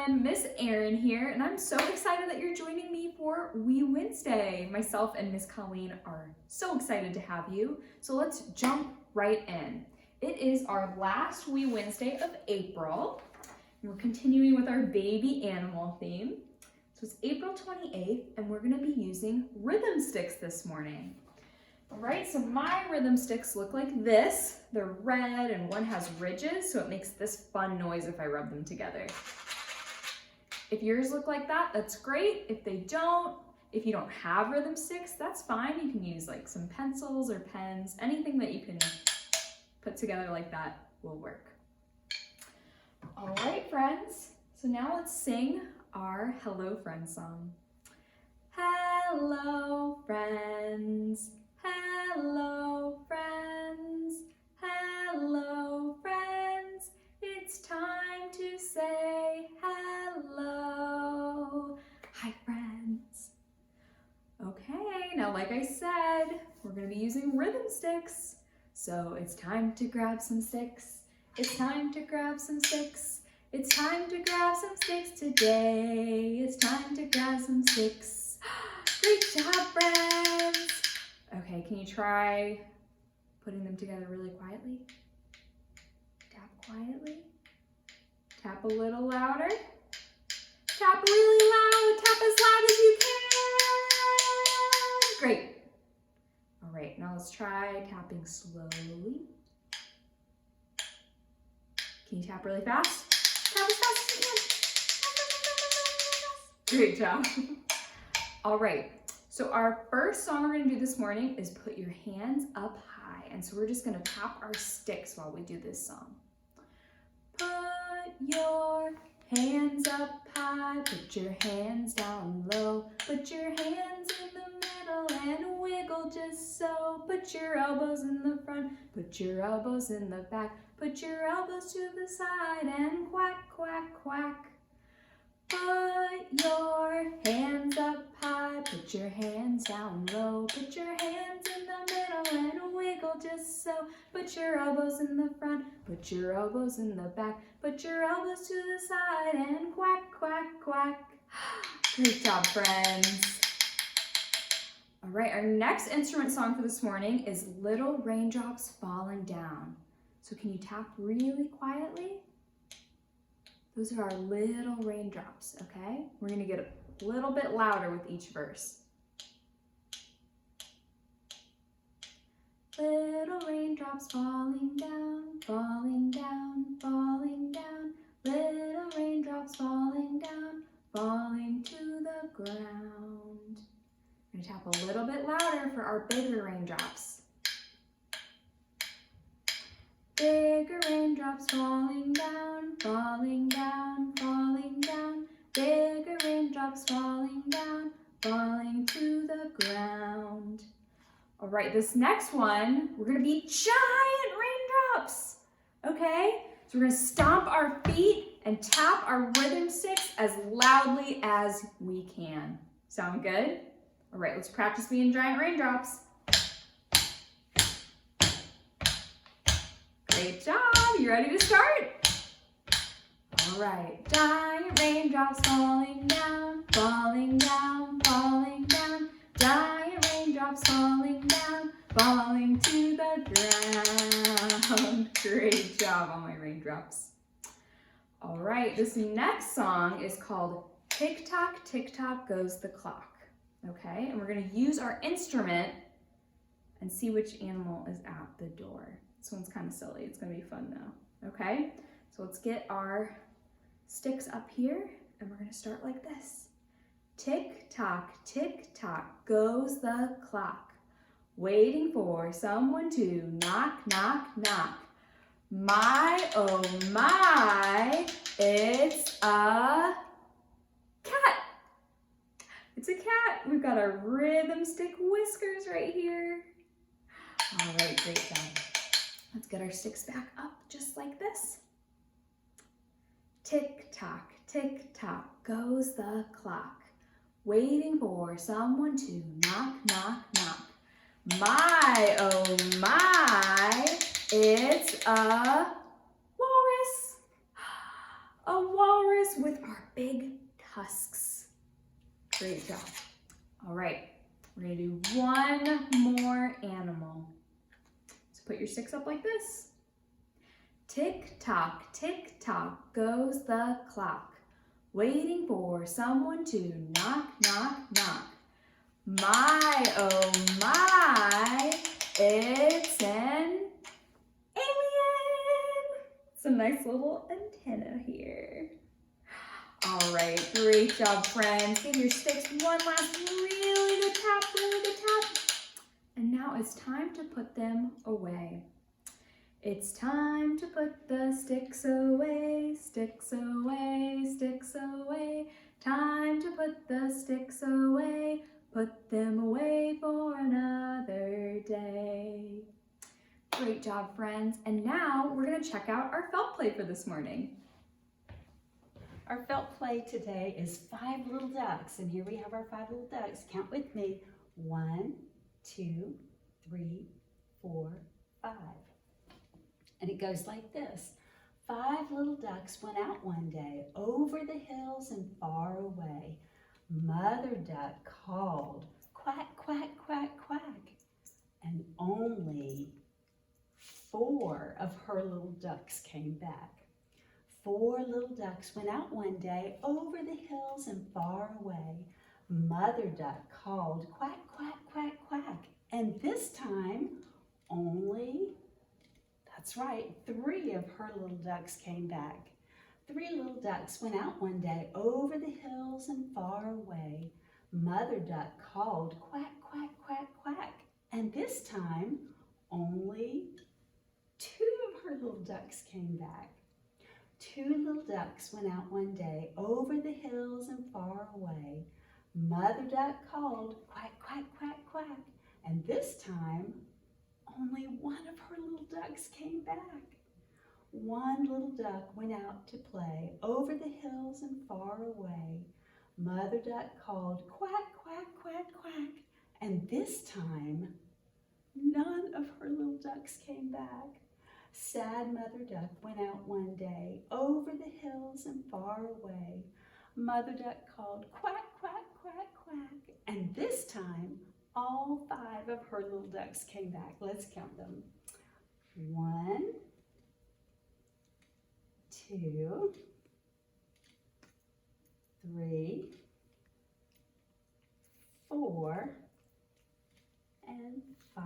everyone, Miss Erin here, and I'm so excited that you're joining me for Wee Wednesday. Myself and Miss Colleen are so excited to have you, so let's jump right in. It is our last Wee Wednesday of April, and we're continuing with our baby animal theme. So it's April 28th, and we're gonna be using rhythm sticks this morning. All right, so my rhythm sticks look like this. They're red and one has ridges, so it makes this fun noise if I rub them together. If yours look like that, that's great. If you don't have rhythm sticks, that's fine. You can use like some pencils or pens, anything that you can put together like that will work. All right, friends, so now let's sing our Hello Friends song. Hello, friends. Hello, friends. Hello, friends. It's time to say hello. Hi, friends. Okay, now like I said, we're gonna be using rhythm sticks. So it's time to grab some sticks. It's time to grab some sticks. It's time to grab some sticks today. It's time to grab some sticks. Great job, friends. Okay, can you try putting them together really quietly? Tap quietly. Tap a little louder. Tap really loud. Tap as loud as you can. Great. All right, now let's try tapping slowly. Can you tap really fast? Tap as fast as you can. Great job. All right. So our first song we're gonna do this morning is Put Your Hands Up High. And so we're just gonna tap our sticks while we do this song. Put your hands up high, put your hands down low, put your hands in the middle and wiggle just so. Put your elbows in the front, put your elbows in the back, put your elbows to the side and quack, quack, quack. Put your hands up high, put your hands down low, put your hands in the middle and wiggle just so. Put your elbows in the front, put your elbows in the back, put your elbows to the side and quack, quack, quack. Great job, friends. All right, our next instrument song for this morning is Little Raindrops Falling Down. So can you tap really quietly? Those are our little raindrops, okay? We're gonna get a little bit louder with each verse. Little raindrops falling down, falling down, falling down. Little raindrops falling down, falling to the ground. We're gonna tap a little bit louder for our bigger raindrops. Bigger raindrops falling down, falling down, falling down. Bigger raindrops falling down, falling to the ground. All right, this next one, we're gonna be giant raindrops, okay? So we're gonna stomp our feet and tap our rhythm sticks as loudly as we can. Sound good? All right, let's practice being giant raindrops. Great job, you ready to start? All right, giant raindrops falling down, falling down, falling down. Giant raindrops falling down, falling to the ground. Great job on my raindrops. All right, this next song is called Tick Tock, Tick Tock Goes the Clock. Okay, and we're gonna use our instrument and see which animal is at the door. This one's kind of silly. It's going to be fun though. Okay, so let's get our sticks up here and we're going to start like this. Tick tock, goes the clock. Waiting for someone to knock, knock, knock. My, oh my, it's a cat. It's a cat. We've got our rhythm stick whiskers right here. All right, great job. Let's get our sticks back up just like this. Tick tock, goes the clock. Waiting for someone to knock, knock, knock. My, oh my, it's a walrus. a walrus with our big tusks. Great job. All right, we're gonna do one more animal. So put your sticks up like this. Tick tock, goes the clock, waiting for someone to knock, knock, knock. My, oh my, it's an alien. It's a nice little antenna here. All right, great job, friends. Give your sticks one last really good tap, really good tap. And now it's time to put them away. It's time to put the sticks away, sticks away, sticks away. Time to put the sticks away, put them away for another day. Great job, friends. And now we're gonna check out our felt play for this morning. Our felt play today is 5 little ducks. And here we have our 5 little ducks. Count with me. 1, 2, 3, 4, 5. And it goes like this. 5 little ducks went out one day over the hills and far away. Mother duck called, quack, quack, quack, quack. And only 4 of her little ducks came back. 4 little ducks went out one day over the hills and far away. Mother duck called, quack, quack, quack, quack. And this time, only, that's right, 3 of her little ducks came back. 3 little ducks went out one day over the hills and far away. Mother duck called, quack, quack, quack, quack. And this time, only 2 of her little ducks came back. 2 little ducks went out one day over the hills and far away. Mother duck called, quack, quack, quack, quack. And this time, only 1 of her little ducks came back. 1 little duck went out to play over the hills and far away. Mother duck called, quack, quack, quack, quack. And this time, none of her little ducks came back. Sad Mother duck went out one day over the hills and far away. Mother duck called, quack, quack, quack, quack. And this time, all 5 of her little ducks came back. Let's count them. 1, 2, 3, 4, and 5.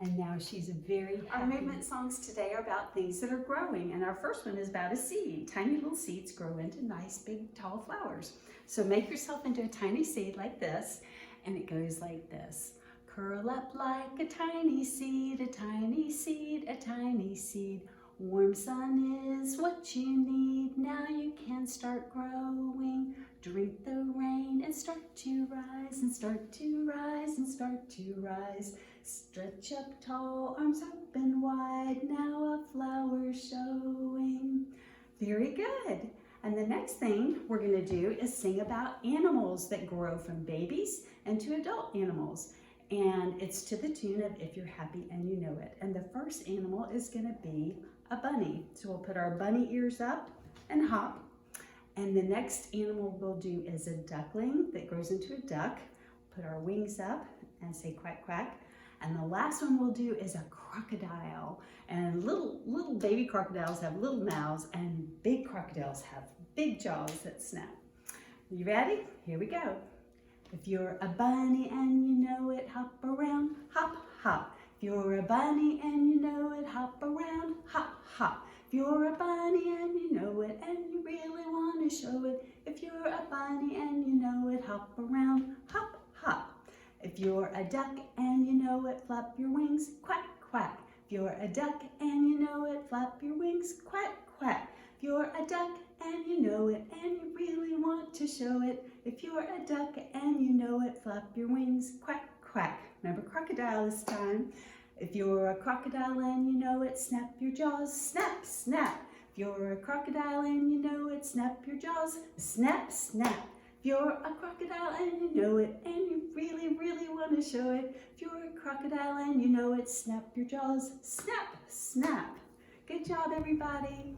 And now she's very happy. Our movement songs today are about things that are growing. And our first one is about a seed. Tiny little seeds grow into nice, big, tall flowers. So make yourself into a tiny seed like this. And it goes like this. Curl up like a tiny seed, a tiny seed, a tiny seed. Warm sun is what you need. Now you can start growing. Drink the rain and start to rise and start to rise and start to rise. Stretch up tall, arms up and wide. Now a flower showing. Very good. And the next thing we're going to do is sing about animals that grow from babies into adult animals. And it's to the tune of If You're Happy and You Know It. And the first animal is going to be a bunny. So we'll put our bunny ears up and hop. And the next animal we'll do is a duckling that grows into a duck. Put our wings up and say quack, quack. And the last one we'll do is a crocodile. And little baby crocodiles have little mouths, and big crocodiles have big jaws that snap. You ready? Here we go. If you're a bunny and you know it, hop around, hop, hop. If you're a bunny and you know it, hop around, hop, hop. If you're a bunny and you know it and you really want to show it. If you're a bunny and you know it, hop around, hop, hop. If you're a duck and you know it, flap your wings, quack, quack. If you're a duck and you know it, flap your wings, quack, quack. If you're a duck and you know it and you really want to show it. If you're a duck and you know it, flap your wings, quack, quack. Remember crocodile this time. If you're a crocodile and you know it, snap your jaws, snap, snap. If you're a crocodile and you know it, snap your jaws, snap, snap. If you're a crocodile and you know it and you really, really want to show it. If you're a crocodile and you know it, snap your jaws, snap, snap. Good job, everybody.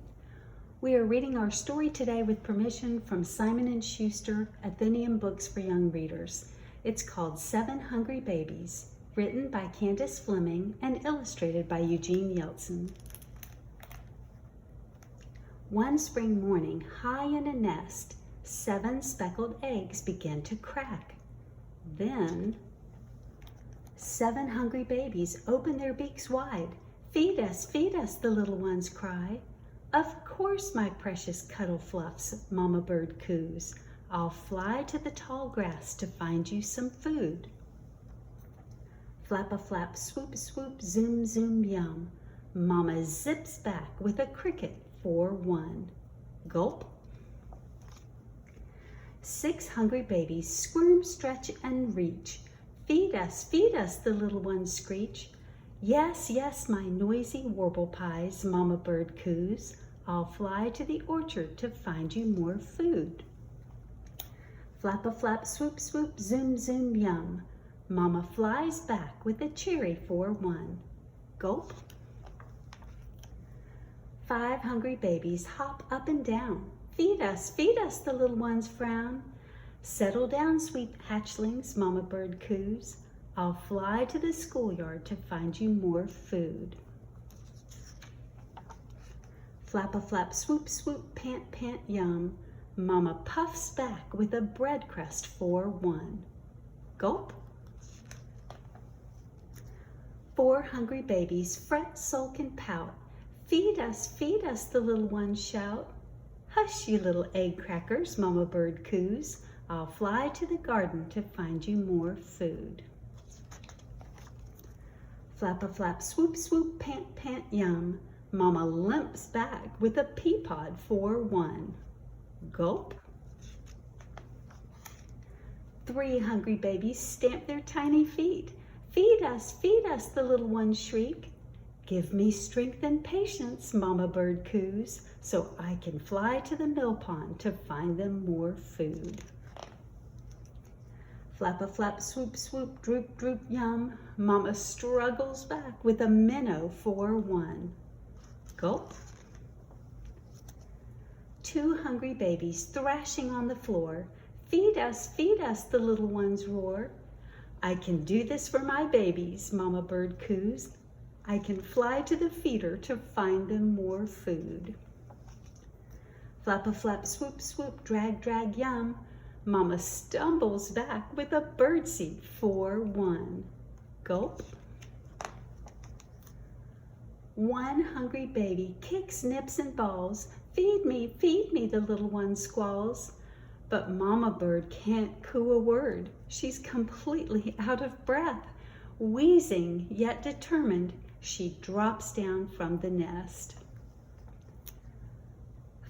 We are reading our story today with permission from Simon & Schuster, Athenaeum Books for Young Readers. It's called 7 Hungry Babies, written by Candace Fleming and illustrated by Eugene Yeltsin. One spring morning, high in a nest, 7 speckled eggs began to crack. Then, 7 hungry babies opened their beaks wide. Feed us, the little ones cry. Of course, my precious cuddle fluffs, Mama Bird coos. I'll fly to the tall grass to find you some food. Flap-a-flap, swoop-swoop, zoom-zoom, yum. Mama zips back with a cricket for 1. Gulp. 6 hungry babies squirm, stretch, and reach. Feed us, the little ones screech. Yes, yes, my noisy warble pies, Mama Bird coos. I'll fly to the orchard to find you more food. Flap-a-flap, swoop-swoop, zoom-zoom, yum. Mama flies back with a cherry for 1. Gulp. 5 hungry babies hop up and down. Feed us, the little ones frown. Settle down, sweet hatchlings, Mama Bird coos. I'll fly to the schoolyard to find you more food. Flap-a-flap, swoop-swoop, pant, pant, yum. Mama puffs back with a bread crust for 1. Gulp. 4 hungry babies fret, sulk, and pout. Feed us, the little ones shout. Hush, you little egg crackers, Mama Bird coos. I'll fly to the garden to find you more food. Flap-a-flap, swoop-swoop, pant, pant, yum. Mama limps back with a pea pod for 1. Gulp. 3 hungry babies stamp their tiny feet. Feed us, the little ones shriek. Give me strength and patience, Mama Bird coos, so I can fly to the mill pond to find them more food. Flap-a-flap, swoop-swoop, droop-droop, yum. Mama struggles back with a minnow for 1. Gulp. 2 hungry babies thrashing on the floor. Feed us, the little ones roar. I can do this for my babies, Mama Bird coos. I can fly to the feeder to find them more food. Flap-a-flap, swoop-swoop, drag, drag, yum. Mama stumbles back with a birdseed for 1. Gulp. 1 hungry baby kicks, nips, and balls. Feed me, the little one squalls. But Mama Bird can't coo a word. She's completely out of breath. Wheezing, yet determined, she drops down from the nest.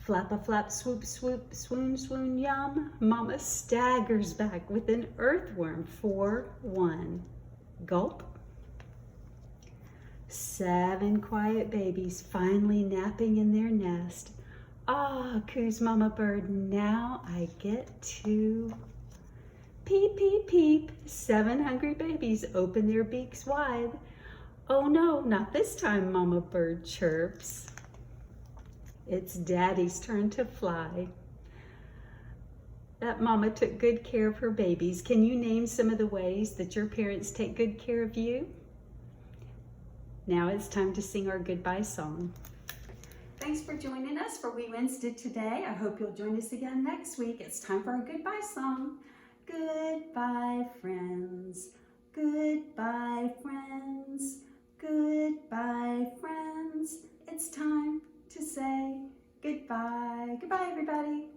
Flap-a-flap, swoop-swoop, swoon, swoon, yum. Mama staggers back with an earthworm for 1. Gulp. 7 quiet babies finally napping in their nest. Ah, coos Mama Bird, now I get to... Peep, peep, peep, 7 hungry babies open their beaks wide. Oh no, not this time, Mama Bird chirps. It's Daddy's turn to fly. That Mama took good care of her babies. Can you name some of the ways that your parents take good care of you? Now it's time to sing our goodbye song. Thanks for joining us for We Wednesday today. I hope you'll join us again next week. It's time for our goodbye song. Goodbye, friends. Goodbye, friends. Goodbye, friends. It's time to say goodbye. Goodbye, everybody.